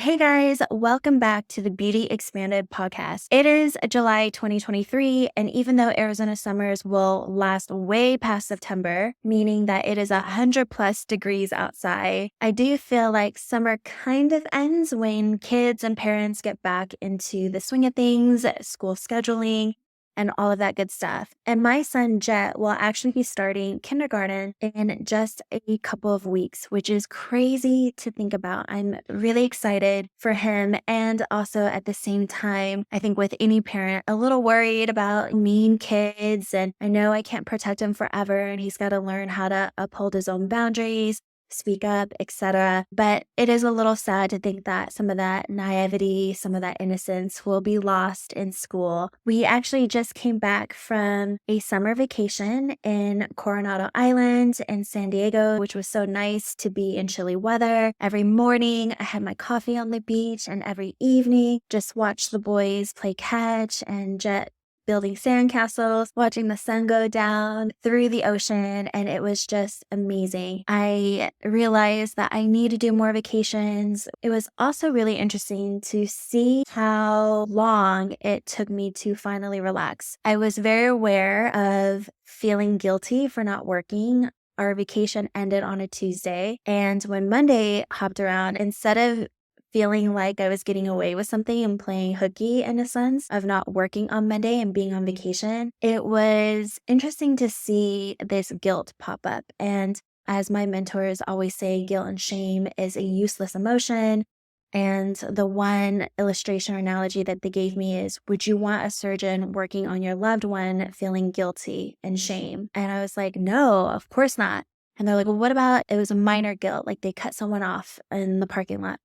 Hey guys, welcome back to the Beauty Expanded podcast. It is July 2023, and even though Arizona summers will last way past September, meaning that it is 100 plus degrees outside, I do feel like summer kind of ends when kids and parents get back into the swing of things, school scheduling, and all of that good stuff. And my son Jet will actually be starting kindergarten in just a couple of weeks, which is crazy to think about. I'm really excited for him. And also at the same time, I think with any parent, a little worried about mean kids. And I know I can't protect him forever, and he's got to learn how to uphold his own boundaries, speak up, etc. But it is a little sad to think that some of that naivety, some of that innocence will be lost in school. We actually just came back from a summer vacation in Coronado Island in San Diego, which was so nice to be in chilly weather. Every morning I had my coffee on the beach, and every evening just watch the boys play catch and Jet building sandcastles, watching the sun go down through the ocean, and it was just amazing. I realized that I need to do more vacations. It was also really interesting to see how long it took me to finally relax. I was very aware of feeling guilty for not working. Our vacation ended on a Tuesday, and when Monday hopped around, instead of feeling like I was getting away with something and playing hooky in a sense of not working on Monday and being on vacation, it was interesting to see this guilt pop up. And as my mentors always say, guilt and shame is a useless emotion. And the one illustration or analogy that they gave me is, would you want a surgeon working on your loved one feeling guilty and shame? And I was like, no, of course not. And they're like, well, what about it was a minor guilt, like they cut someone off in the parking lot?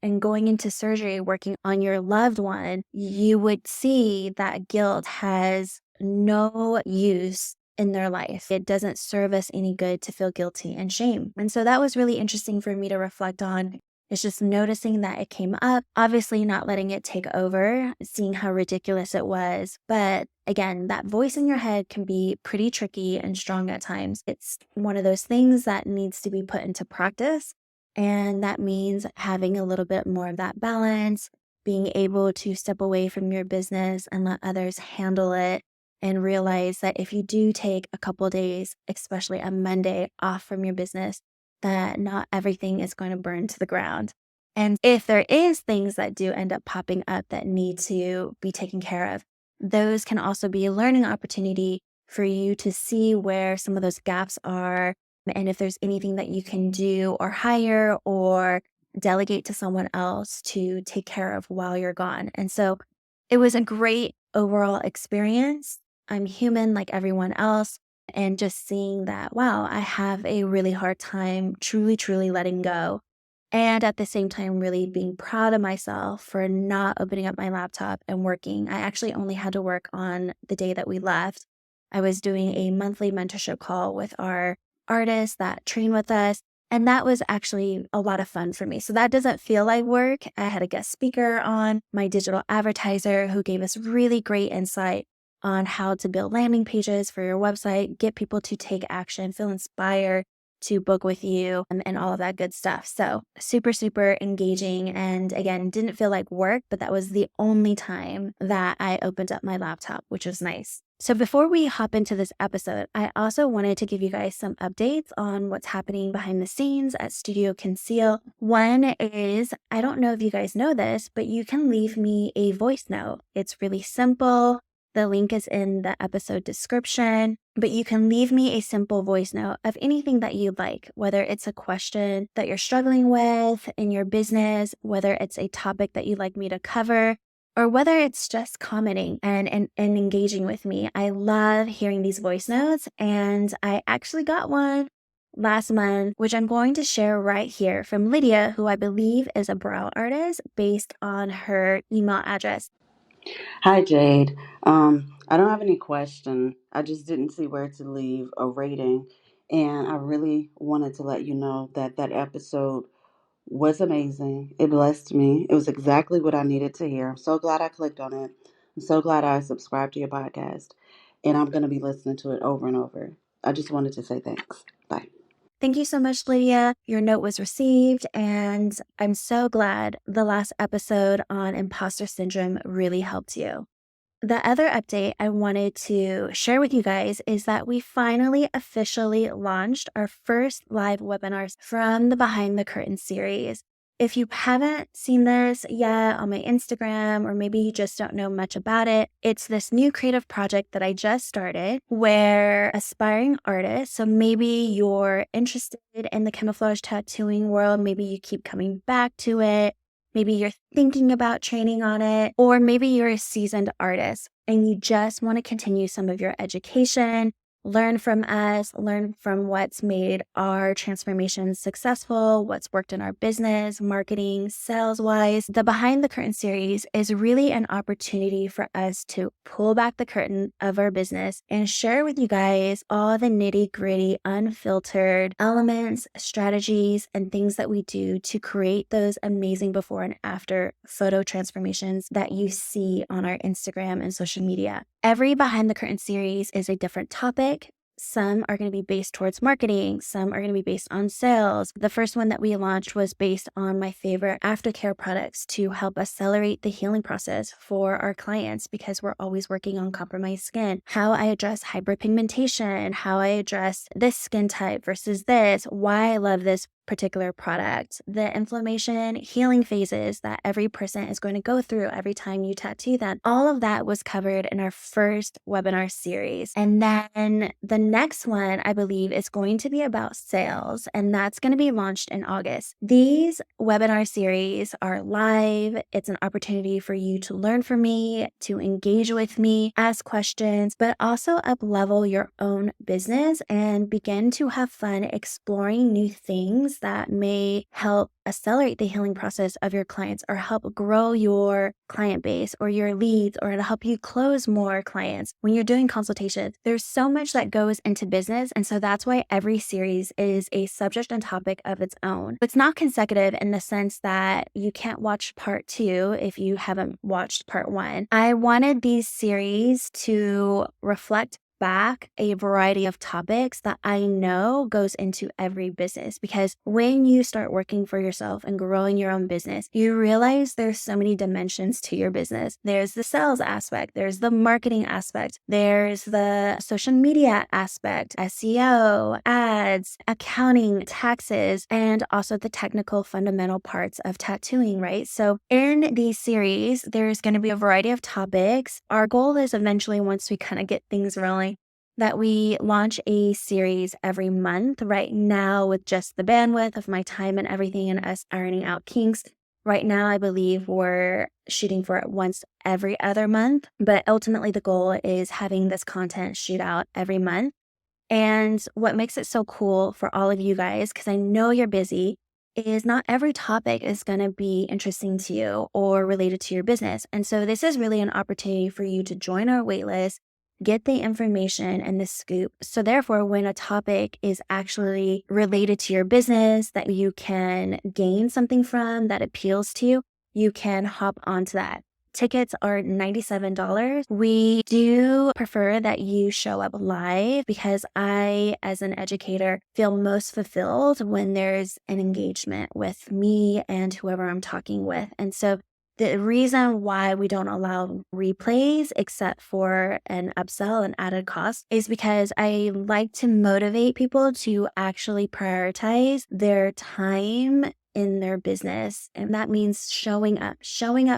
And going into surgery, working on your loved one, you would see that guilt has no use in their life. It doesn't serve us any good to feel guilty and shame. And so that was really interesting for me to reflect on. It's just noticing that it came up, obviously not letting it take over, seeing how ridiculous it was. But again, that voice in your head can be pretty tricky and strong at times. It's one of those things that needs to be put into practice. And that means having a little bit more of that balance, being able to step away from your business and let others handle it, and realize that if you do take a couple days, especially a Monday, off from your business, that not everything is going to burn to the ground. And if there is things that do end up popping up that need to be taken care of, those can also be a learning opportunity for you to see where some of those gaps are, and if there's anything that you can do or hire or delegate to someone else to take care of while you're gone. And so it was a great overall experience. I'm human like everyone else. And just seeing that, wow, I have a really hard time truly letting go. And at the same time, really being proud of myself for not opening up my laptop and working. I actually only had to work on the day that we left. I was doing a monthly mentorship call with our artists that train with us. And that was actually a lot of fun for me. So that doesn't feel like work. I had a guest speaker on, my digital advertiser, who gave us really great insight on how to build landing pages for your website, get people to take action, feel inspired to book with you, and all of that good stuff. So super engaging. And again, didn't feel like work, but that was the only time that I opened up my laptop, which was nice. So before we hop into this episode, I also wanted to give you guys some updates on what's happening behind the scenes at Studio Conceal. One is, I don't know if you guys know this, but you can leave me a voice note. It's really simple. The link is in the episode description, but you can leave me a simple voice note of anything that you'd like, whether it's a question that you're struggling with in your business, whether it's a topic that you'd like me to cover, or whether it's just commenting and engaging with me. I love hearing these voice notes, and I actually got one last month, which I'm going to share right here from Lydia, who I believe is a brow artist based on her email address. Hi, Jade. I don't have any question. I just didn't see where to leave a rating. And I really wanted to let you know that that episode was amazing. It blessed me. It was exactly what I needed to hear. I'm so glad I clicked on it. I'm so glad I subscribed to your podcast. And I'm going to be listening to it over and over. I just wanted to say thanks. Bye. Thank you so much, Lydia. Your note was received, and I'm so glad the last episode on imposter syndrome really helped you. The other update I wanted to share with you guys is that we finally officially launched our first live webinars from the Behind the Curtain series. If you haven't seen this yet on my Instagram, or maybe you just don't know much about it, it's this new creative project that I just started where aspiring artists, so maybe you're interested in the camouflage tattooing world, maybe you keep coming back to it, maybe you're thinking about training on it, or maybe you're a seasoned artist and you just want to continue some of your education, learn from us, learn from what's made our transformations successful, what's worked in our business, marketing, sales-wise. The Behind the Curtain series is really an opportunity for us to pull back the curtain of our business and share with you guys all the nitty-gritty, unfiltered elements, strategies, and things that we do to create those amazing before and after photo transformations that you see on our Instagram and social media. Every Behind the Curtain series is a different topic. Some are going to be based towards marketing. Some are going to be based on sales. The first one that we launched was based on my favorite aftercare products to help accelerate the healing process for our clients because we're always working on compromised skin. How I address hyperpigmentation, how I address this skin type versus this, why I love this particular product, the inflammation healing phases that every person is going to go through every time you tattoo them. All of that was covered in our first webinar series. And then the next one, I believe, is going to be about sales, and that's going to be launched in August. These webinar series are live. It's an opportunity for you to learn from me, to engage with me, ask questions, but also up-level your own business and begin to have fun exploring new things that may help accelerate the healing process of your clients or help grow your client base or your leads or to help you close more clients when you're doing consultations. There's so much that goes into business. And so that's why every series is a subject and topic of its own. It's not consecutive in the sense that you can't watch part 2 if you haven't watched part 1. I wanted these series to reflect back a variety of topics that I know goes into every business, because when you start working for yourself and growing your own business, you realize there's so many dimensions to your business. There's the sales aspect, there's the marketing aspect, there's the social media aspect, SEO, ads, accounting, taxes, and also the technical fundamental parts of tattooing, right? So in these series, there's going to be a variety of topics. Our goal is eventually, once we kind of get things rolling, that we launch a series every month. Right now, with just the bandwidth of my time and everything and us ironing out kinks, right now I believe we're shooting for it once every other month. But ultimately, the goal is having this content shoot out every month. And what makes it so cool for all of you guys, because I know you're busy, is not every topic is going to be interesting to you or related to your business. And so this is really an opportunity for you to join our waitlist, get the information and the scoop. So therefore, when a topic is actually related to your business that you can gain something from that appeals to you, you can hop onto that. Tickets are $97. We do prefer that you show up live because I, as an educator, feel most fulfilled when there's an engagement with me and whoever I'm talking with. And so the reason why we don't allow replays except for an upsell and added cost is because I like to motivate people to actually prioritize their time in their business. And that means showing up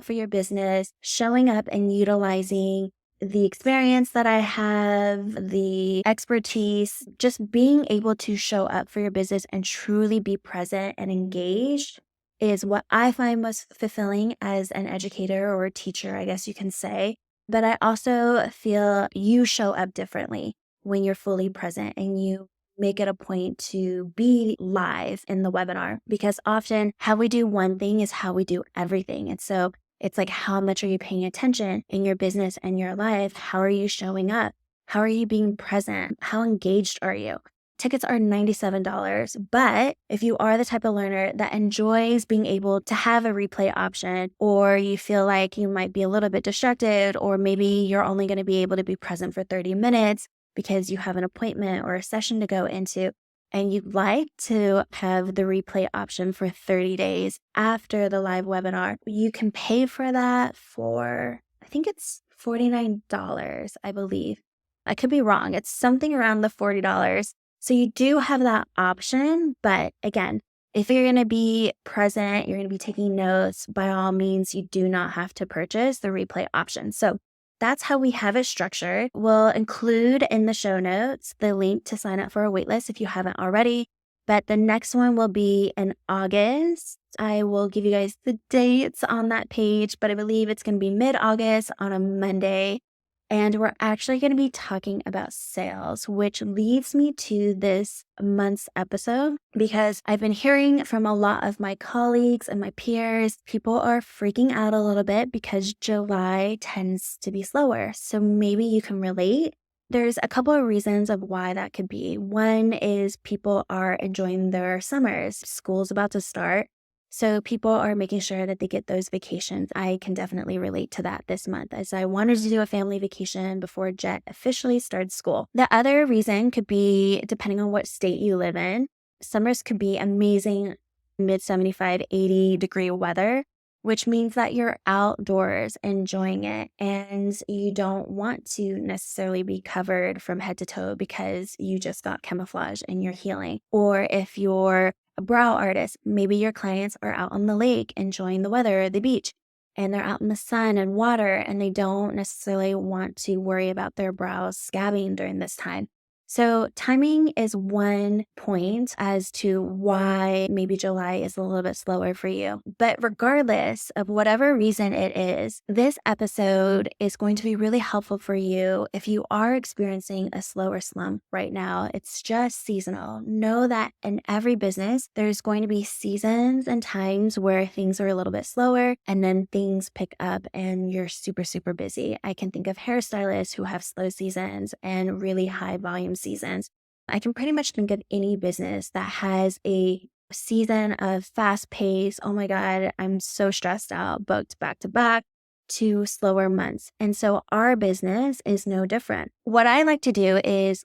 for your business, showing up and utilizing the experience that I have, the expertise, just being able to show up for your business and truly be present and engaged is what I find most fulfilling as an educator or a teacher, I guess you can say. But I also feel you show up differently when you're fully present and you make it a point to be live in the webinar, because often how we do one thing is how we do everything. And so it's like, how much are you paying attention in your business and your life? How are you showing up? How are you being present? How engaged are you? Tickets are $97, but if you are the type of learner that enjoys being able to have a replay option, or you feel like you might be a little bit distracted, or maybe you're only going to be able to be present for 30 minutes because you have an appointment or a session to go into, and you'd like to have the replay option for 30 days after the live webinar, you can pay for that for, I think it's $49, I believe. I could be wrong. It's something around the $40. So you do have that option. But again, if you're going to be present, you're going to be taking notes, by all means, you do not have to purchase the replay option. So that's how we have it structured. We'll include in the show notes the link to sign up for a waitlist if you haven't already. But the next one will be in August. I will give you guys the dates on that page, but I believe it's going to be mid-August on a Monday. And we're actually going to be talking about sales, which leads me to this month's episode, because I've been hearing from a lot of my colleagues and my peers, people are freaking out a little bit because July tends to be slower. So maybe you can relate. There's a couple of reasons of why that could be. One is people are enjoying their summers. School's about to start. So people are making sure that they get those vacations. I can definitely relate to that this month, as I wanted to do a family vacation before Jet officially started school. The other reason could be, depending on what state you live in, summers could be amazing, mid 75, 80 degree weather, which means that you're outdoors enjoying it and you don't want to necessarily be covered from head to toe because you just got camouflage and you're healing. Or if you're a brow artist, maybe your clients are out on the lake enjoying the weather or the beach, and they're out in the sun and water, and they don't necessarily want to worry about their brows scabbing during this time. So timing is one point as to why maybe July is a little bit slower for you. But regardless of whatever reason it is, this episode is going to be really helpful for you if you are experiencing a slower slump right now. It's just seasonal. Know that in every business, there's going to be seasons and times where things are a little bit slower and then things pick up and you're super, super busy. I can think of hairstylists who have slow seasons and really high volume seasons. I can pretty much think of any business that has a season of fast pace. Oh my God, I'm so stressed out, booked back to back, to slower months. And so our business is no different. What I like to do is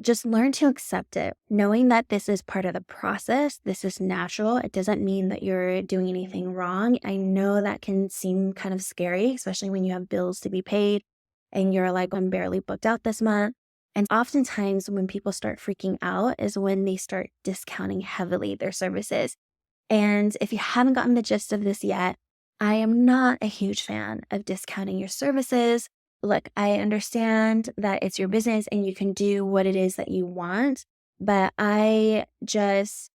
just learn to accept it, knowing that this is part of the process. This is natural. It doesn't mean that you're doing anything wrong. I know that can seem kind of scary, especially when you have bills to be paid and you're like, I'm barely booked out this month. And oftentimes when people start freaking out is when they start discounting heavily their services. And if you haven't gotten the gist of this yet, I am not a huge fan of discounting your services. Look, I understand that it's your business and you can do what it is that you want, but I just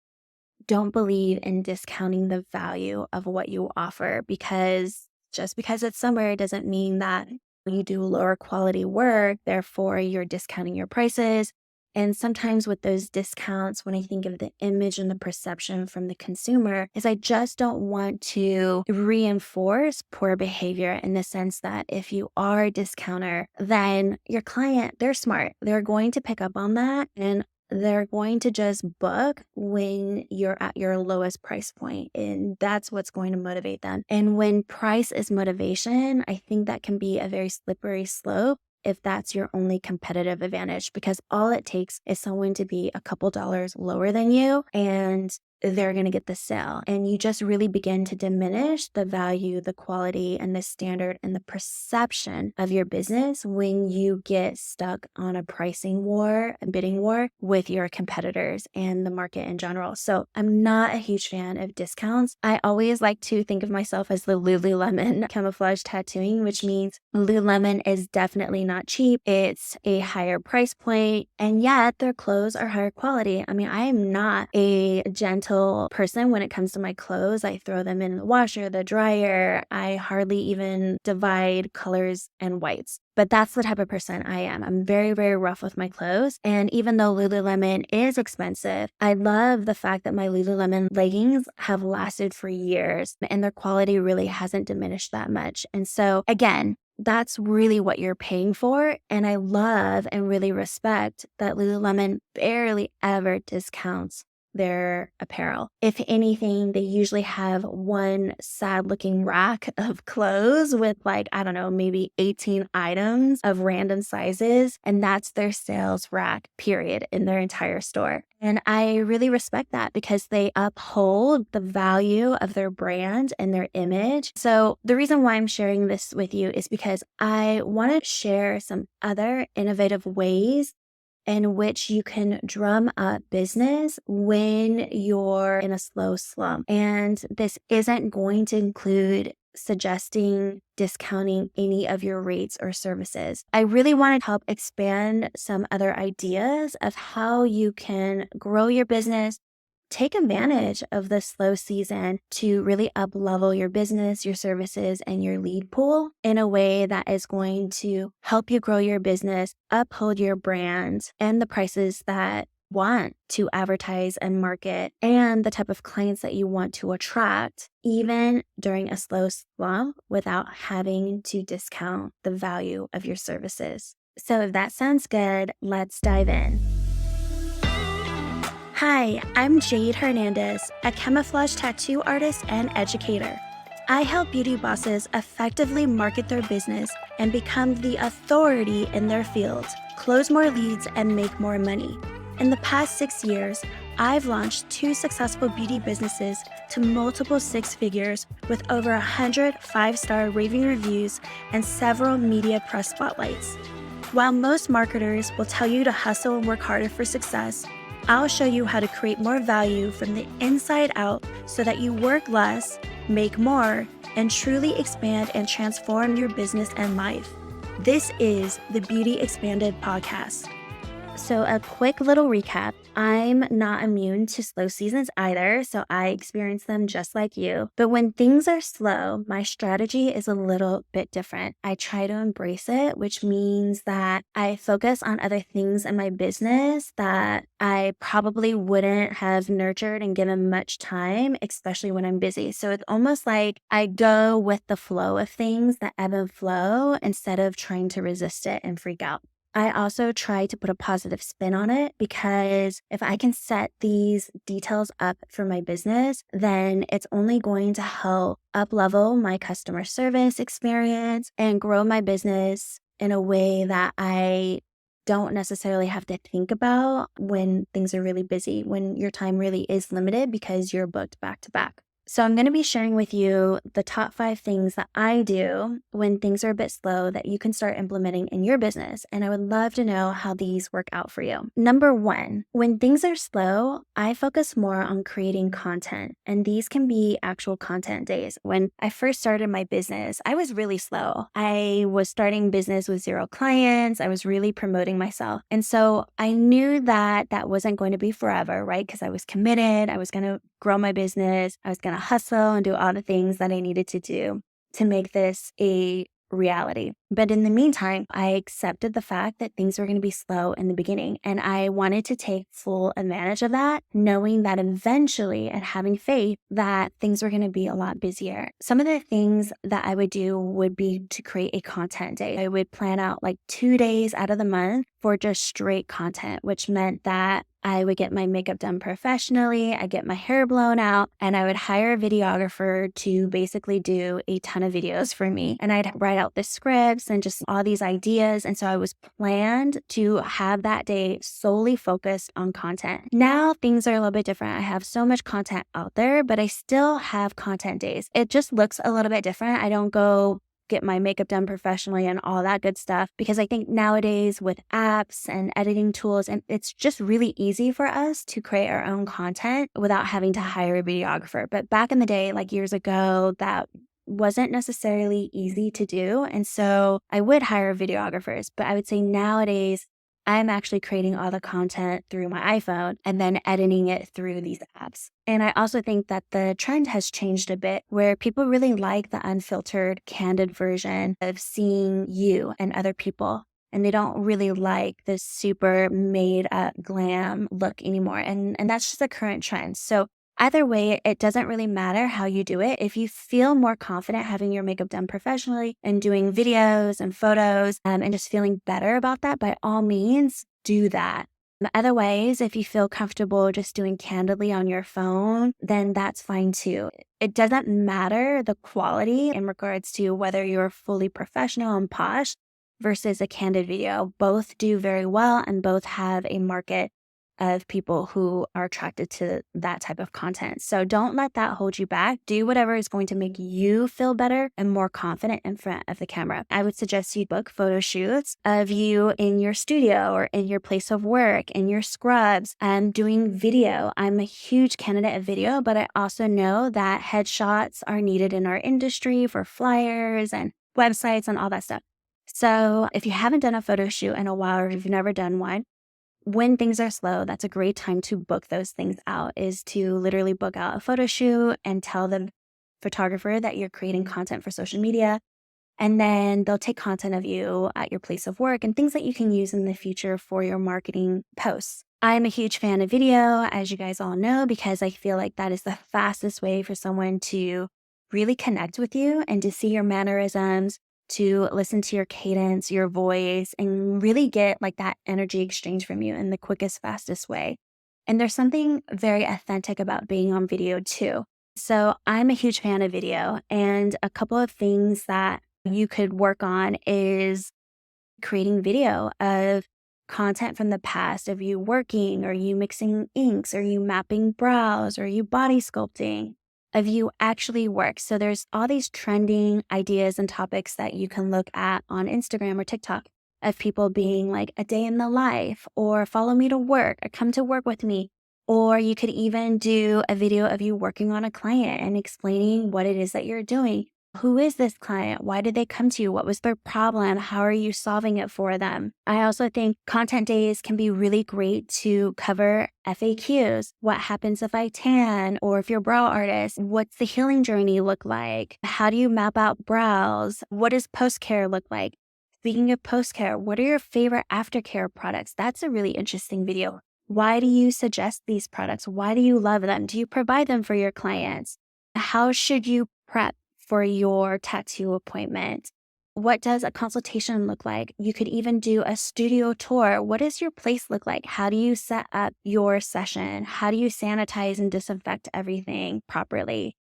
don't believe in discounting the value of what you offer, because just because it's summer doesn't mean that you do lower quality work, therefore you're discounting your prices. And sometimes with those discounts, when I think of the image and the perception from the consumer, is I just don't want to reinforce poor behavior, in the sense that if you are a discounter, then your client, they're smart. They're going to pick up on that and they're going to just book when you're at your lowest price point, and that's what's going to motivate them. And when price is motivation, I think that can be a very slippery slope if that's your only competitive advantage, because all it takes is someone to be a couple dollars lower than you and they're going to get the sale. And you just really begin to diminish the value, the quality, and the standard and the perception of your business when you get stuck on a pricing war, a bidding war with your competitors and the market in general. So I'm not a huge fan of discounts. I always like to think of myself as the Lululemon camouflage tattooing, which means Lululemon is definitely not cheap. It's a higher price point, and yet their clothes are higher quality. I mean, I am not a gentle person when it comes to my clothes. I throw them in the washer, the dryer. I hardly even divide colors and whites. But that's the type of person I am. I'm very, very rough with my clothes. And even though Lululemon is expensive, I love the fact that my Lululemon leggings have lasted for years and their quality really hasn't diminished that much. And so again, that's really what you're paying for. And I love and really respect that Lululemon barely ever discounts their apparel. If anything, they usually have one sad looking rack of clothes with maybe 18 items of random sizes. And that's their sales rack, period, in their entire store. And I really respect that because they uphold the value of their brand and their image. So the reason why I'm sharing this with you is because I want to share some other innovative ways in which you can drum up business when you're in a slow slump. And this isn't going to include suggesting discounting any of your rates or services. I really want to help expand some other ideas of how you can grow your business, take advantage of the slow season to really up level your business, your services, and your lead pool in a way that is going to help you grow your business, uphold your brand, and the prices that want to advertise and market, and the type of clients that you want to attract, even during a slow slump without having to discount the value of your services. So if that sounds good, let's dive in. Hi, I'm Jade Hernandez, a camouflage tattoo artist and educator. I help beauty bosses effectively market their business and become the authority in their field, close more leads, and make more money. In the past 6 years, I've launched 2 successful beauty businesses to multiple 6 figures with over 100 5-star raving reviews and several media press spotlights. While most marketers will tell you to hustle and work harder for success, I'll show you how to create more value from the inside out so that you work less, make more, and truly expand and transform your business and life. This is the Beauty Expanded podcast. So a quick little recap. I'm not immune to slow seasons either, so I experience them just like you. But when things are slow, my strategy is a little bit different. I try to embrace it, which means that I focus on other things in my business that I probably wouldn't have nurtured and given much time, especially when I'm busy. So it's almost like I go with the flow of things that ebb and flow instead of trying to resist it and freak out. I also try to put a positive spin on it because if I can set these details up for my business, then it's only going to help up-level my customer service experience and grow my business in a way that I don't necessarily have to think about when things are really busy, when your time really is limited because you're booked back to back. So I'm going to be sharing with you the top 5 things that I do when things are a bit slow that you can start implementing in your business. And I would love to know how these work out for you. Number 1, when things are slow, I focus more on creating content. And these can be actual content days. When I first started my business, I was really slow. I was starting business with 0 clients. I was really promoting myself. And so I knew that that wasn't going to be forever, right? Because I was committed. I was going to grow my business. I was going to hustle and do all the things that I needed to do to make this a reality. But in the meantime, I accepted the fact that things were going to be slow in the beginning. And I wanted to take full advantage of that, knowing that eventually and having faith that things were going to be a lot busier. Some of the things that I would do would be to create a content day. I would plan out like 2 days out of the month for just straight content, which meant that I would get my makeup done professionally, I get my hair blown out, and I would hire a videographer to basically do a ton of videos for me. And I'd write out the scripts and just all these ideas. And so I was planned to have that day solely focused on content. Now things are a little bit different. I have so much content out there, but I still have content days. It just looks a little bit different. I don't go get my makeup done professionally and all that good stuff because I think nowadays with apps and editing tools, and it's just really easy for us to create our own content without having to hire a videographer. But back in the day, like years ago, that wasn't necessarily easy to do. And so I would hire videographers, but I would say nowadays I'm actually creating all the content through my iPhone and then editing it through these apps. And I also think that the trend has changed a bit where people really like the unfiltered, candid version of seeing you and other people. And they don't really like this super made up glam look anymore. And that's just a current trend. So either way, it doesn't really matter how you do it. If you feel more confident having your makeup done professionally and doing videos and photos and just feeling better about that, by all means, do that. Otherwise, if you feel comfortable just doing candidly on your phone, then that's fine too. It doesn't matter the quality in regards to whether you're fully professional and posh versus a candid video. Both do very well and both have a market of people who are attracted to that type of content. So don't let that hold you back. Do whatever is going to make you feel better and more confident in front of the camera. I would suggest you book photo shoots of you in your studio or in your place of work, in your scrubs, and doing video. I'm a huge candidate of video, but I also know that headshots are needed in our industry for flyers and websites and all that stuff. So if you haven't done a photo shoot in a while, or if you've never done one, when things are slow, that's a great time to book those things out, is to literally book out a photo shoot and tell the photographer that you're creating content for social media. And then they'll take content of you at your place of work and things that you can use in the future for your marketing posts. I'm a huge fan of video, as you guys all know, because I feel like that is the fastest way for someone to really connect with you and to see your mannerisms, to listen to your cadence, your voice, and really get like that energy exchange from you in the quickest, fastest way. And there's something very authentic about being on video too. So I'm a huge fan of video, and a couple of things that you could work on is creating video of content from the past of you working, or you mixing inks, or you mapping brows, or you body sculpting, of you actually work. So there's all these trending ideas and topics that you can look at on Instagram or TikTok of people being like a day in the life, or follow me to work, or come to work with me. Or you could even do a video of you working on a client and explaining what it is that you're doing. Who is this client? Why did they come to you? What was their problem? How are you solving it for them? I also think content days can be really great to cover FAQs. What happens if I tan? Or if you're a brow artist, what's the healing journey look like? How do you map out brows? What does post-care look like? Speaking of post-care, what are your favorite aftercare products? That's a really interesting video. Why do you suggest these products? Why do you love them? Do you provide them for your clients? How should you prep for your tattoo appointment? What does a consultation look like? You could even do a studio tour. What does your place look like? How do you set up your session? How do you sanitize and disinfect everything properly?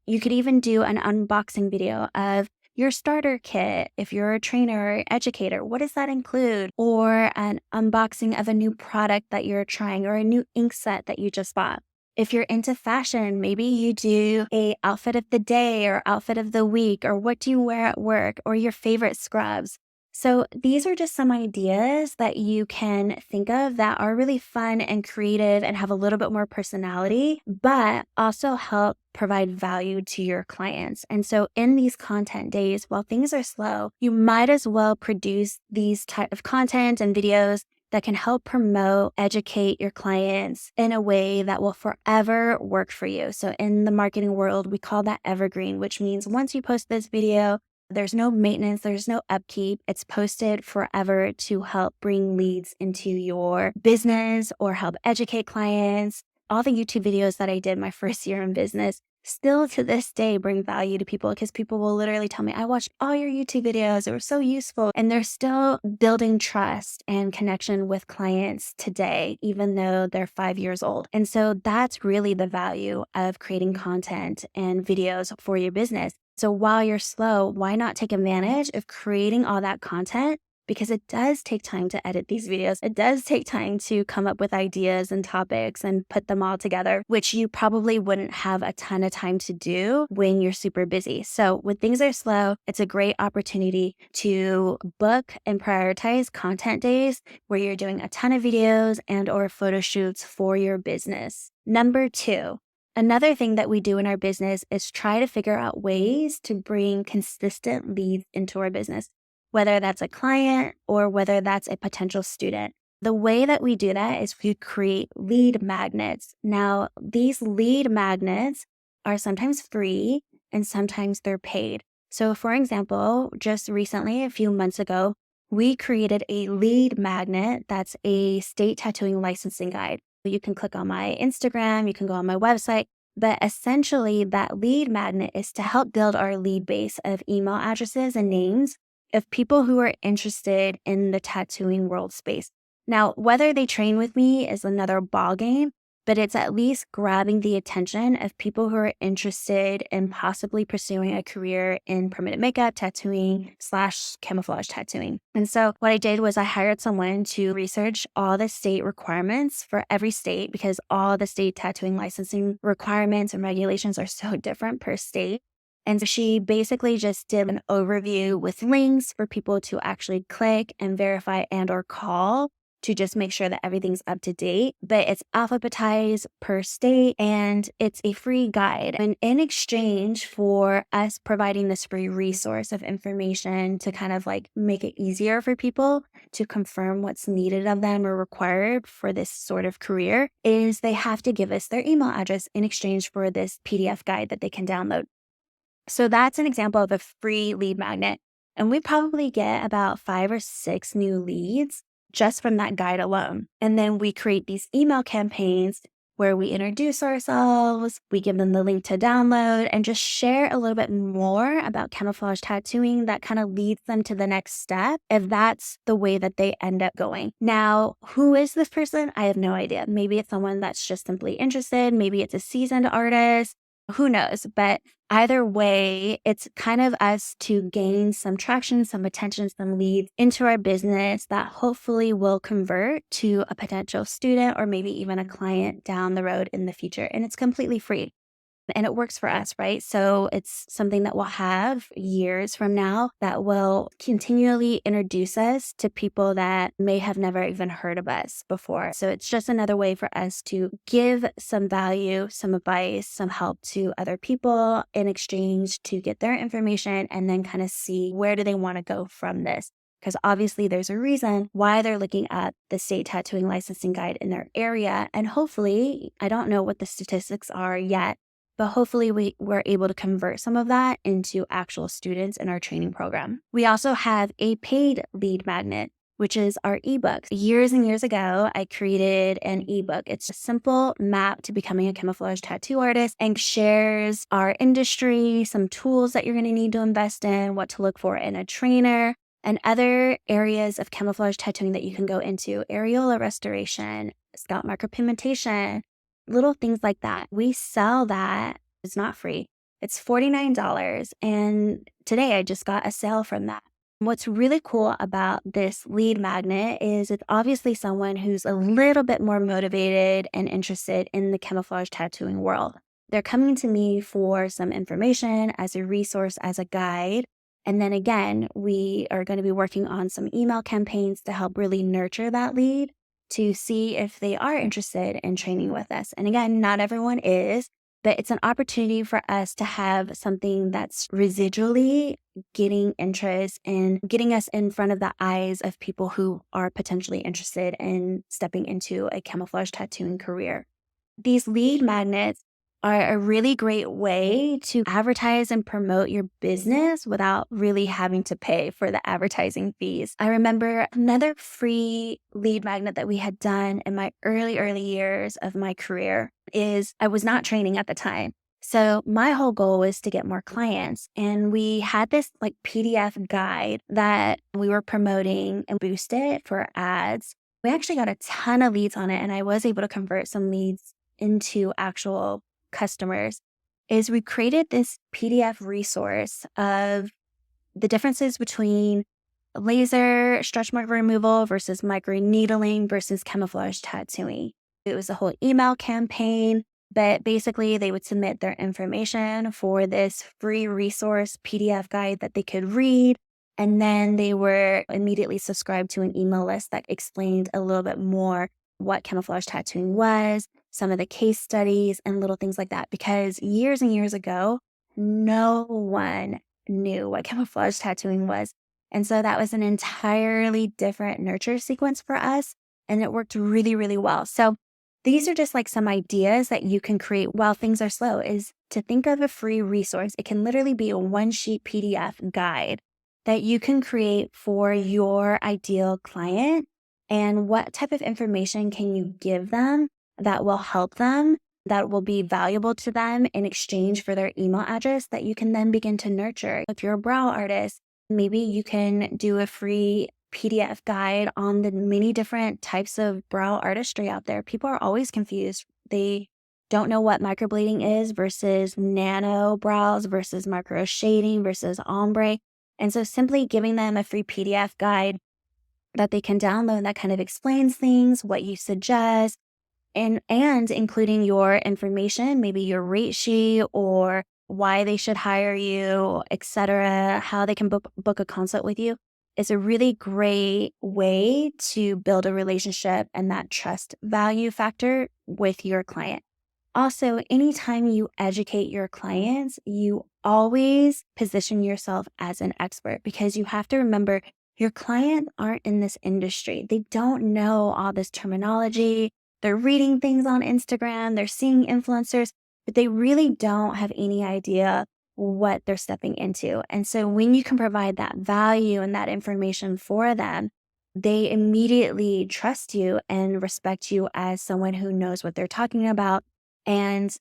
You could even do an unboxing video of your starter kit. If you're a trainer or educator, what does that include? Or an unboxing of a new product that you're trying, or a new ink set that you just bought. If you're into fashion, maybe you do a outfit of the day or outfit of the week, or what do you wear at work, or your favorite scrubs. So these are just some ideas that you can think of that are really fun and creative and have a little bit more personality, but also help provide value to your clients. And so in these content days, while things are slow, you might as well produce these type of content and videos that can help promote, educate your clients in a way that will forever work for you. So in the marketing world, we call that evergreen, which means once you post this video, there's no maintenance, there's no upkeep. It's posted forever to help bring leads into your business or help educate clients. All the YouTube videos that I did my first year in business still to this day bring value to people, because people will literally tell me, I watched all your YouTube videos. They were so useful. And they're still building trust and connection with clients today, even though they're 5 years old. And so that's really the value of creating content and videos for your business. So while you're slow, why not take advantage of creating all that content? Because it does take time to edit these videos. It does take time to come up with ideas and topics and put them all together, which you probably wouldn't have a ton of time to do when you're super busy. So when things are slow, it's a great opportunity to book and prioritize content days where you're doing a ton of videos and or photo shoots for your business. Number 2. Another thing that we do in our business is try to figure out ways to bring consistent leads into our business, whether that's a client or whether that's a potential student. The way that we do that is we create lead magnets. Now, these lead magnets are sometimes free and sometimes they're paid. So for example, just recently, a few months ago, we created a lead magnet that's a state tattooing licensing guide. You can click on my Instagram, you can go on my website, but essentially that lead magnet is to help build our lead base of email addresses and names of people who are interested in the tattooing world space. Now, whether they train with me is another ballgame, but it's at least grabbing the attention of people who are interested in possibly pursuing a career in permanent makeup, tattooing / camouflage tattooing. And so what I did was I hired someone to research all the state requirements for every state, because all the state tattooing licensing requirements and regulations are so different per state. And so she basically just did an overview with links for people to actually click and verify and or call to just make sure that everything's up to date. But it's alphabetized per state and it's a free guide. And in exchange for us providing this free resource of information to kind of like make it easier for people to confirm what's needed of them or required for this sort of career, is they have to give us their email address in exchange for this PDF guide that they can download. So that's an example of a free lead magnet. And we probably get about 5 or 6 new leads just from that guide alone. And then we create these email campaigns where we introduce ourselves, we give them the link to download, and just share a little bit more about camouflage tattooing that kind of leads them to the next step if that's the way that they end up going. Now, who is this person? I have no idea. Maybe it's someone that's just simply interested. Maybe it's a seasoned artist. Who knows? But either way, it's kind of us to gain some traction, some attention, some leads into our business that hopefully will convert to a potential student or maybe even a client down the road in the future. And it's completely free. And it works for us, right? So it's something that we'll have years from now that will continually introduce us to people that may have never even heard of us before. So it's just another way for us to give some value, some advice, some help to other people in exchange to get their information and then kind of see where do they want to go from this. Because obviously there's a reason why they're looking at the state tattooing licensing guide in their area. And hopefully, I don't know what the statistics are yet, but hopefully we're able to convert some of that into actual students in our training program. We also have a paid lead magnet, which is our ebook. Years and years ago, I created an ebook. It's a simple map to becoming a camouflage tattoo artist and shares our industry, some tools that you're going to need to invest in, what to look for in a trainer, and other areas of camouflage tattooing that you can go into: areola restoration, scalp micropigmentation, little things like that. We sell that. It's not free. It's $49. And today I just got a sale from that. What's really cool about this lead magnet is it's obviously someone who's a little bit more motivated and interested in the camouflage tattooing world. They're coming to me for some information as a resource, as a guide. And then again, we are going to be working on some email campaigns to help really nurture that lead, to see if they are interested in training with us. And again, not everyone is, but it's an opportunity for us to have something that's residually getting interest and getting us in front of the eyes of people who are potentially interested in stepping into a camouflage tattooing career. These lead magnets are a really great way to advertise and promote your business without really having to pay for the advertising fees. I remember another free lead magnet that we had done in my early years of my career is I was not training at the time. So my whole goal was to get more clients. And we had this like PDF guide that we were promoting and boost it for ads. We actually got a ton of leads on it, and I was able to convert some leads into actual customers. Is we created this PDF resource of the differences between laser stretch mark removal versus microneedling versus camouflage tattooing. It was a whole email campaign, but basically they would submit their information for this free resource PDF guide that they could read. And then they were immediately subscribed to an email list that explained a little bit more what camouflage tattooing was, some of the case studies and little things like that. Because years and years ago, no one knew what camouflage tattooing was. And so that was an entirely different nurture sequence for us. And it worked really, really well. So these are just like some ideas that you can create while things are slow, is to think of a free resource. It can literally be a 1-sheet PDF guide that you can create for your ideal client. And what type of information can you give them that will help them, that will be valuable to them in exchange for their email address that you can then begin to nurture. If you're a brow artist, maybe you can do a free PDF guide on the many different types of brow artistry out there. People are always confused. They don't know what microblading is versus nano brows versus micro shading versus ombre. And so simply giving them a free PDF guide that they can download that kind of explains things, what you suggest, and including your information, maybe your rate sheet or why they should hire you, etc., how they can book a consult with you, is a really great way to build a relationship and that trust value factor with your client. Also, anytime you educate your clients, you always position yourself as an expert, because you have to remember your clients aren't in this industry. They don't know all this terminology. They're reading things on Instagram, they're seeing influencers, but they really don't have any idea what they're stepping into. And so when you can provide that value and that information for them, they immediately trust you and respect you as someone who knows what they're talking about. And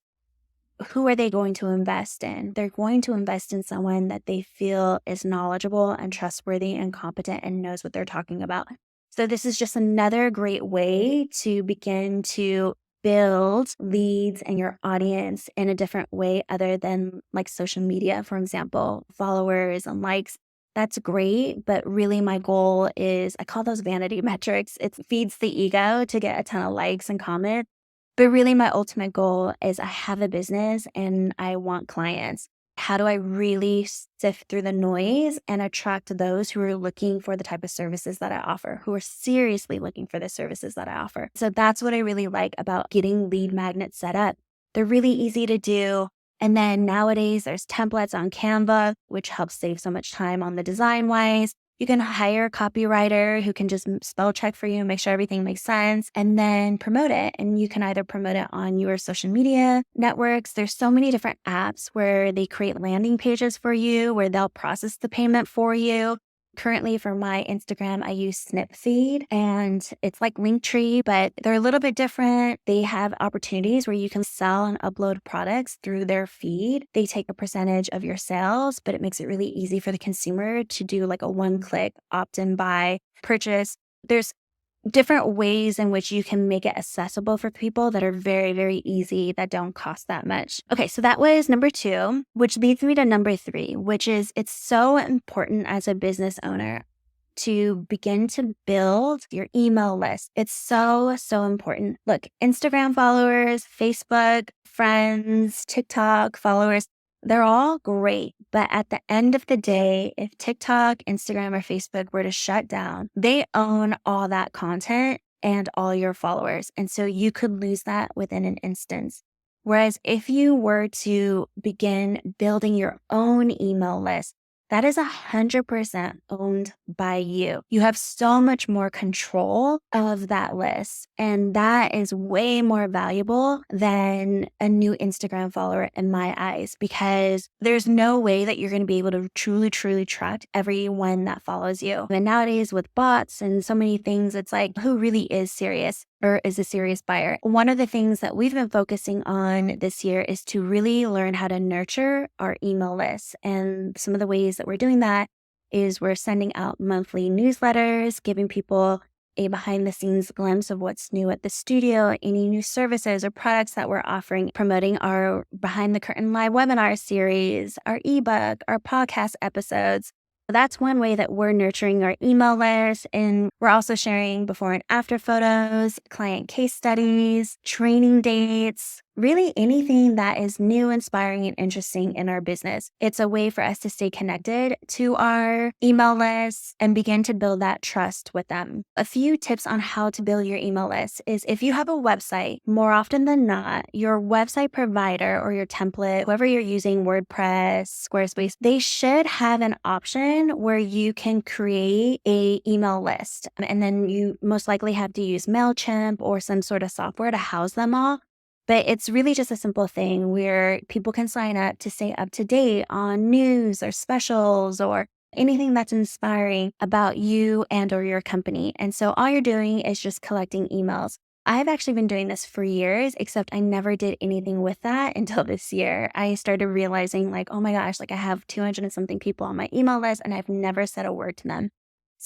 who are they going to invest in? They're going to invest in someone that they feel is knowledgeable and trustworthy and competent and knows what they're talking about. So this is just another great way to begin to build leads and your audience in a different way other than like social media, for example, followers and likes. That's great, but really my goal is, I call those vanity metrics. It feeds the ego to get a ton of likes and comments. But really, my ultimate goal is I have a business and I want clients. How do I really sift through the noise and attract those who are looking for the type of services that I offer, who are seriously looking for the services that I offer? So that's what I really like about getting lead magnets set up. They're really easy to do. And then nowadays, there's templates on Canva, which helps save so much time on the design wise. You can hire a copywriter who can just spell check for you, make sure everything makes sense, and then promote it. And you can either promote it on your social media networks. There's so many different apps where they create landing pages for you, where they'll process the payment for you. Currently for my Instagram, I use Snipfeed, and it's like Linktree, but they're a little bit different. They have opportunities where you can sell and upload products through their feed. They take a percentage of your sales, but it makes it really easy for the consumer to do like a one-click opt-in buy purchase. There's different ways in which you can make it accessible for people that are very, very easy, that don't cost that much. Okay, so that was number 2, which leads me to number 3, which is it's so important as a business owner to begin to build your email list. It's so, so important. Look, Instagram followers, Facebook, friends, TikTok followers, they're all great. But at the end of the day, if TikTok, Instagram, or Facebook were to shut down, they own all that content and all your followers. And so you could lose that within an instance. Whereas if you were to begin building your own email list, that is 100% owned by you. You have so much more control of that list. And that is way more valuable than a new Instagram follower in my eyes, because there's no way that you're going to be able to truly, truly track everyone that follows you. And nowadays with bots and so many things, it's like, who really is serious or is a serious buyer? One of the things that we've been focusing on this year is to really learn how to nurture our email lists. And some of the ways that we're doing that is we're sending out monthly newsletters, giving people a behind the scenes glimpse of what's new at the studio, any new services or products that we're offering, promoting our behind the curtain live webinar series, our ebook, our podcast episodes. That's one way that we're nurturing our email list. And we're also sharing before and after photos, client case studies, training dates, really anything that is new, inspiring, and interesting in our business. It's a way for us to stay connected to our email lists and begin to build that trust with them. A few tips on how to build your email list is, if you have a website, more often than not, your website provider or your template, whoever you're using, WordPress, Squarespace, they should have an option where you can create a email list. And then you most likely have to use MailChimp or some sort of software to house them all. But it's really just a simple thing where people can sign up to stay up to date on news or specials or anything that's inspiring about you and or your company. And so all you're doing is just collecting emails. I've actually been doing this for years, except I never did anything with that until this year. I started realizing like, oh my gosh, like I have 200 and something people on my email list and I've never said a word to them.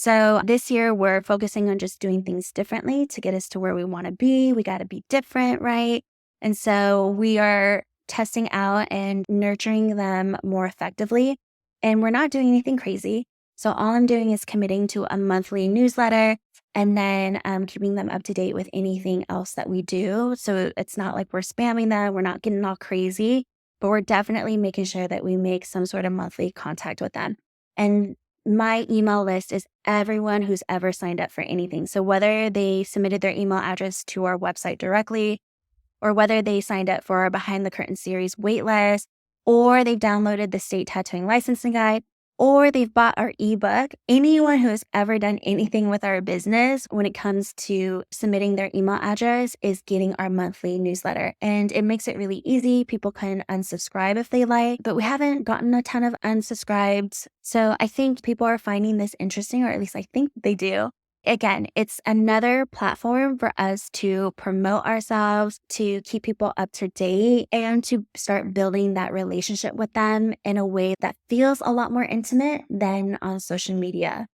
So this year we're focusing on just doing things differently to get us to where we want to be. We got to be different, right? And so we are testing out and nurturing them more effectively. And we're not doing anything crazy. So all I'm doing is committing to a monthly newsletter and then keeping them up to date with anything else that we do. So it's not like we're spamming them. We're not getting all crazy, but we're definitely making sure that we make some sort of monthly contact with them. And my email list is everyone who's ever signed up for anything. So whether they submitted their email address to our website directly, or whether they signed up for our Behind the Curtain series waitlist, or they've downloaded the state tattooing licensing guide, or they've bought our ebook, anyone who has ever done anything with our business when it comes to submitting their email address is getting our monthly newsletter. And it makes it really easy. People can unsubscribe if they like, but we haven't gotten a ton of unsubscribes. So I think people are finding this interesting, or at least I think they do. Again, it's another platform for us to promote ourselves, to keep people up to date, and to start building that relationship with them in a way that feels a lot more intimate than on social media.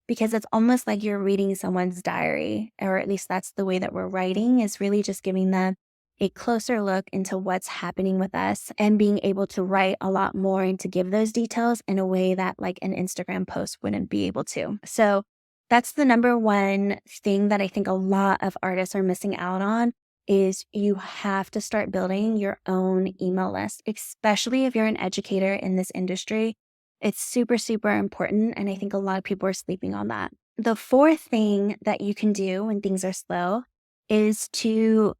Because it's almost like you're reading someone's diary, or at least that's the way that we're writing, is really just giving them a closer look into what's happening with us and being able to write a lot more and to give those details in a way that like an Instagram post wouldn't be able to. So that's the number one thing that I think a lot of artists are missing out on is you have to start building your own email list, especially if you're an educator in this industry. It's super, super important. And I think a lot of people are sleeping on that. The fourth thing that you can do when things are slow is to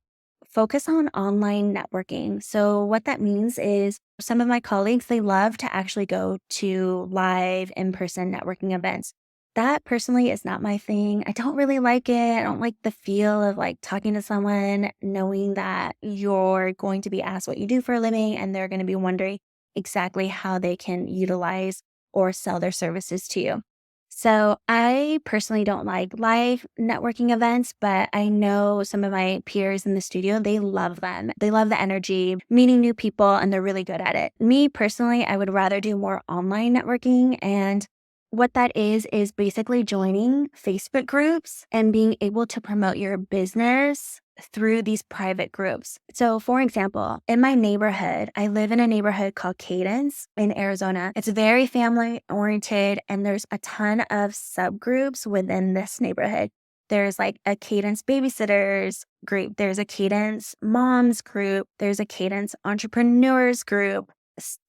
focus on online networking. So what that means is some of my colleagues, they love to actually go to live in-person networking events. That personally is not my thing. I don't really like it. I don't like the feel of like talking to someone, knowing that you're going to be asked what you do for a living and they're going to be wondering exactly how they can utilize or sell their services to you. So I personally don't like live networking events, but I know some of my peers in the studio, they love them. They love the energy, meeting new people, and they're really good at it. Me personally, I would rather do more online networking. And what that is basically joining Facebook groups and being able to promote your business through these private groups. So for example, in my neighborhood, I live in a neighborhood called Cadence in Arizona. It's very family oriented and there's a ton of subgroups within this neighborhood. There's like a Cadence babysitters group. There's a Cadence moms group. There's a Cadence entrepreneurs group.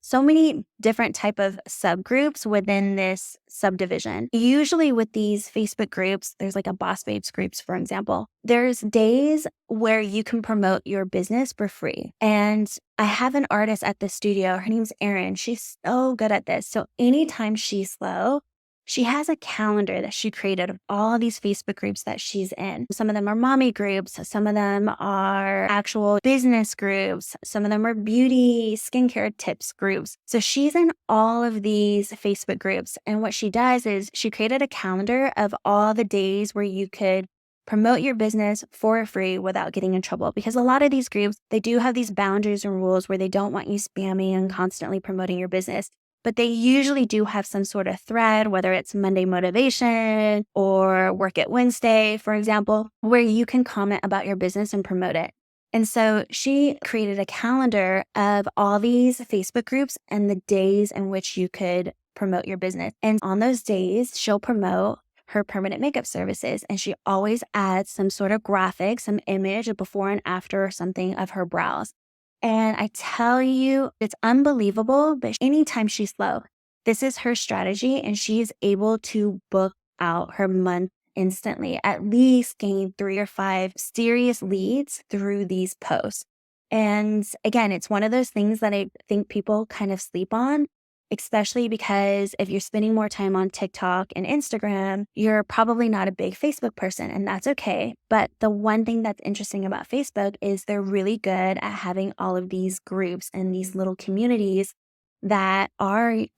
So many different type of subgroups within this subdivision. Usually with these Facebook groups, there's like a Boss Babes groups, for example. There's days where you can promote your business for free. And I have an artist at the studio. Her name's Erin. She's so good at this. So anytime she's slow, she has a calendar that she created of all these Facebook groups that she's in. Some of them are mommy groups. Some of them are actual business groups. Some of them are beauty, skincare tips groups. So she's in all of these Facebook groups. And what she does is she created a calendar of all the days where you could promote your business for free without getting in trouble. Because a lot of these groups, they do have these boundaries and rules where they don't want you spamming and constantly promoting your business. But they usually do have some sort of thread, whether it's Monday Motivation or Work It Wednesday, for example, where you can comment about your business and promote it. And so she created a calendar of all these Facebook groups and the days in which you could promote your business. And on those days, she'll promote her permanent makeup services. And she always adds some sort of graphic, some image, a before and after or something of her brows. And I tell you, it's unbelievable, but anytime she's slow, this is her strategy and she is able to book out her month instantly, at least gain 3 or 5 serious leads through these posts. And again, it's one of those things that I think people kind of sleep on, especially because if you're spending more time on TikTok and Instagram, you're probably not a big Facebook person, and that's okay. But the one thing that's interesting about Facebook is they're really good at having all of these groups and these little communities that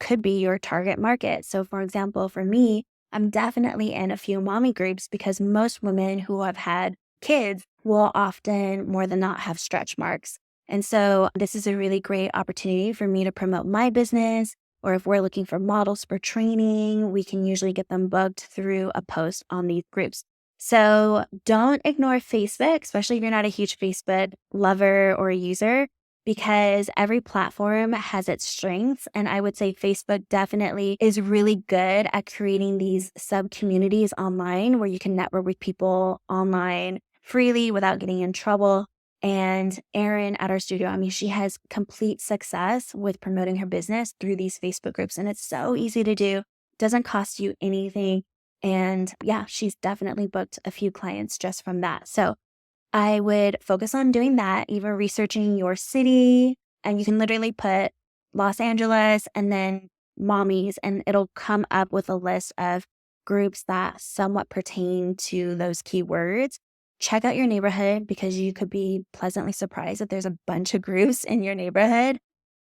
could be your target market. So for example, for me, I'm definitely in a few mommy groups because most women who have had kids will often more than not have stretch marks. And so this is a really great opportunity for me to promote my business or if we're looking for models for training, we can usually get them booked through a post on these groups. So don't ignore Facebook, especially if you're not a huge Facebook lover or user, because every platform has its strengths. And I would say Facebook definitely is really good at creating these sub-communities online where you can network with people online freely without getting in trouble. And Erin at our studio, she has complete success with promoting her business through these Facebook groups. And it's so easy to do. Doesn't cost you anything. And yeah, she's definitely booked a few clients just from that. So I would focus on doing that, even researching your city. And you can literally put Los Angeles and then mommies, and it'll come up with a list of groups that somewhat pertain to those keywords. Check out your neighborhood because you could be pleasantly surprised that there's a bunch of groups in your neighborhood.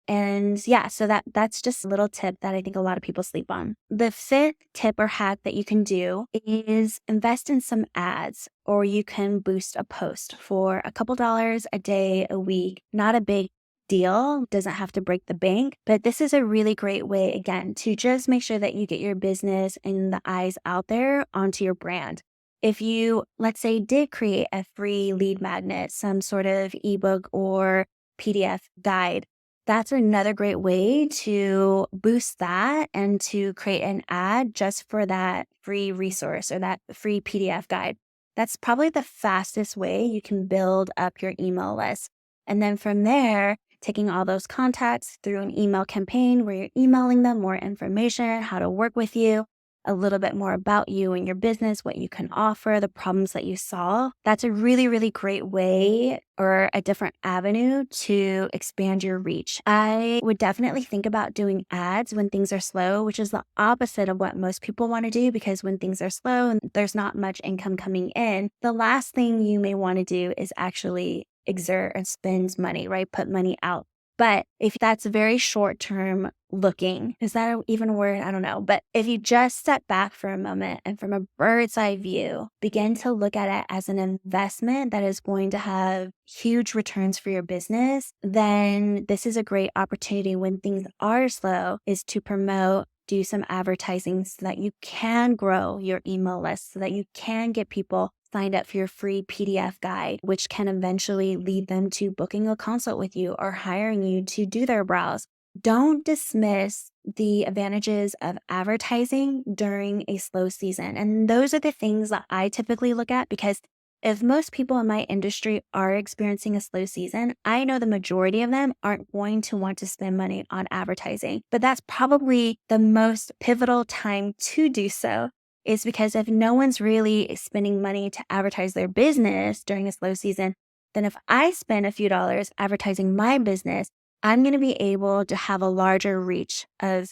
And yeah, so that's just a little tip that I think a lot of people sleep on. The fifth tip or hack that you can do is invest in some ads, or you can boost a post for a couple dollars a day, a week. Not a big deal, doesn't have to break the bank, but this is a really great way, again, to just make sure that you get your business and the eyes out there onto your brand. If you, let's say, did create a free lead magnet, some sort of ebook or PDF guide, that's another great way to boost that and to create an ad just for that free resource or that free PDF guide. That's probably the fastest way you can build up your email list. And then from there, taking all those contacts through an email campaign where you're emailing them more information, how to work with you, a little bit more about you and your business, what you can offer, the problems that you solve. That's a really, really great way or a different avenue to expand your reach. I would definitely think about doing ads when things are slow, which is the opposite of what most people want to do, because when things are slow and there's not much income coming in, the last thing you may want to do is actually exert and spend money, right? Put money out. But if that's very short-term looking, is that even a word? I don't know. But if you just step back for a moment and from a bird's eye view, begin to look at it as an investment that is going to have huge returns for your business, then this is a great opportunity when things are slow, is to promote, do some advertising so that you can grow your email list, so that you can get people signed up for your free PDF guide, which can eventually lead them to booking a consult with you or hiring you to do their brows. Don't dismiss the advantages of advertising during a slow season. And those are the things that I typically look at, because if most people in my industry are experiencing a slow season, I know the majority of them aren't going to want to spend money on advertising. But that's probably the most pivotal time to do so, is because if no one's really spending money to advertise their business during a slow season, then if I spend a few dollars advertising my business, I'm going to be able to have a larger reach of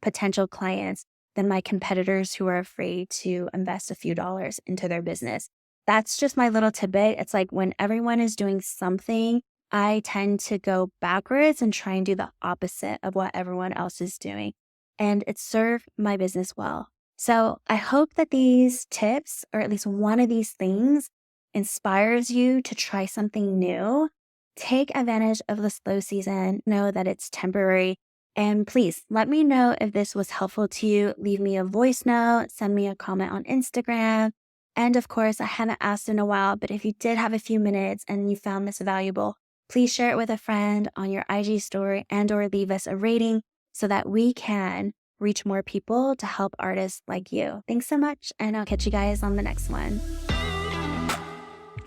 potential clients than my competitors who are afraid to invest a few dollars into their business. That's just my little tidbit. It's like when everyone is doing something, I tend to go backwards and try and do the opposite of what everyone else is doing. And it served my business well. So I hope that these tips, or at least one of these things, inspires you to try something new. Take advantage of the slow season. Know that it's temporary. And please let me know if this was helpful to you. Leave me a voice note, send me a comment on Instagram. And of course, I haven't asked in a while, but if you did have a few minutes and you found this valuable, please share it with a friend on your IG story and/or leave us a rating so that we can reach more people to help artists like you. Thanks so much, and I'll catch you guys on the next one.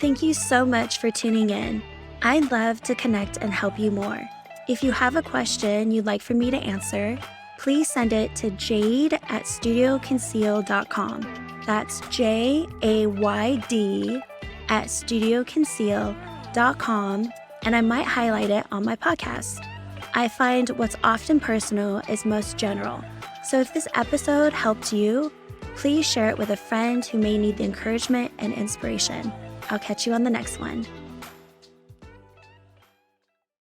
Thank you so much for tuning in. I'd love to connect and help you more. If you have a question you'd like for me to answer, please send it to jade@studioconceal.com. That's JAYD@studioconceal.com, and I might highlight it on my podcast. I find what's often personal is most general. So if this episode helped you, please share it with a friend who may need the encouragement and inspiration. I'll catch you on the next one.